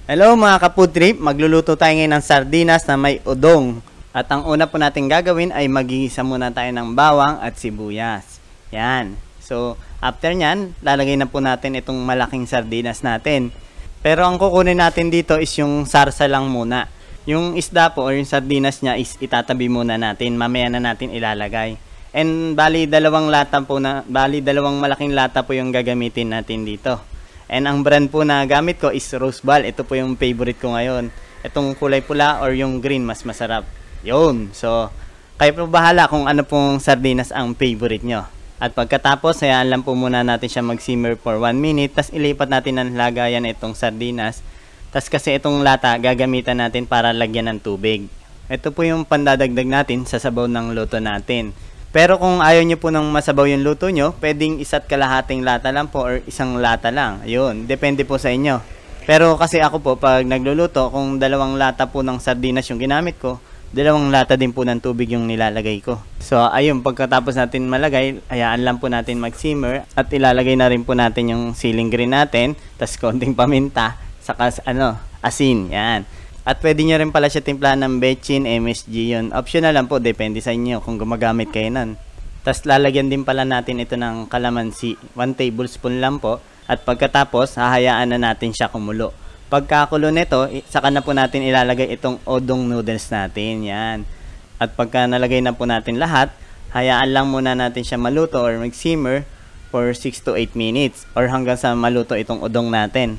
Hello mga kaputrip, magluluto tayo ngayon ng sardinas na may udong. At ang una po natin gagawin ay magigisa muna tayo ng bawang at sibuyas. Yan. So, after nyan, lalagay na po natin itong malaking sardinas natin. Pero ang kukunin natin dito is yung sarsa lang muna. Yung isda po or yung sardinas niya is itatabi muna natin. Mamaya na natin ilalagay. And bali dalawang malaking lata po yung gagamitin natin dito. And ang brand po na gamit ko is Roseball. Ito po yung favorite ko ngayon. Itong kulay pula or yung green mas masarap. Yun. So, kayo po bahala kung ano pong sardinas ang favorite nyo. At pagkatapos, hayaan lang po muna natin siya mag-simmer for 1 minute. Tapos ilipat natin ng lagayan itong sardinas. Tapos kasi itong lata gagamitan natin para lagyan ng tubig. Ito po yung pandadagdag natin sa sabaw ng luto natin. Pero kung ayaw nyo po ng masabaw yung luto nyo, pwedeng isa't kalahating lata lang po or isang lata lang. Ayun, depende po sa inyo. Pero kasi ako po, pag nagluluto, kung 2 lata po ng sardinas yung ginamit ko, 2 lata din po ng tubig yung nilalagay ko. So, ayun, pagkatapos natin malagay, hayaan lang po natin mag-simmer at ilalagay na rin po natin yung siling green natin, tas konting paminta, saka asin, yan. At pwede nyo rin pala siya timplahan ng bechin, MSG yun. Optional lang po, depende sa inyo kung gumagamit kayo nun. Tapos lalagyan din pala natin ito ng kalamansi. 1 tablespoon lang po. At pagkatapos, hahayaan na natin siya kumulo. Pagkakulo nito, saka na po natin ilalagay itong odong noodles natin. Yan. At pagka nalagay na po natin lahat, hayaan lang muna natin siya maluto or mag-simmer for 6 to 8 minutes. Or hanggang sa maluto itong odong natin.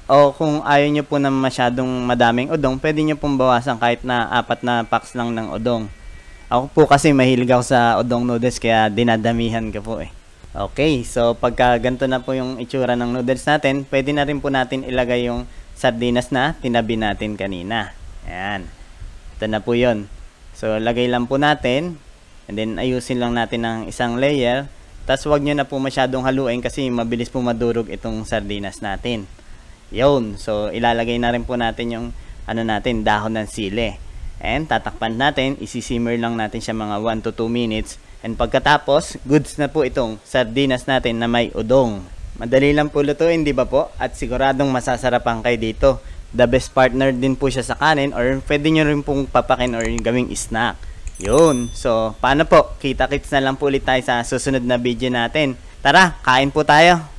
O kung ayaw nyo po na masyadong madaming udong, pwede nyo pong bawasan kahit na 4 na packs lang ng udong. Ako po kasi mahilig ako sa udong noodles kaya dinadamihan ko po eh. Okay, so pagka ganito na po yung itsura ng noodles natin, pwede na rin po natin ilagay yung sardinas na tinabi natin kanina. Ayan. Ito na po yun. So lagay lang po natin and then ayusin lang natin ng isang layer. Tapos huwag nyo na po masyadong haluin kasi mabilis po madurog itong sardinas natin. Yun, so ilalagay na rin po natin yung dahon ng sili. And tatakpan natin, isisimmer lang natin siya mga 1 to 2 minutes. And pagkatapos, goods na po itong sardinas natin na may udong. Madali lang po lutuin, di ba po? At siguradong masasarapan kayo dito. The best partner din po siya sa kanin or pwede nyo rin pong papakin or gawing snack. Yun, so paano po? Kita-kits na lang po ulit tayo sa susunod na video natin. Tara, kain po tayo!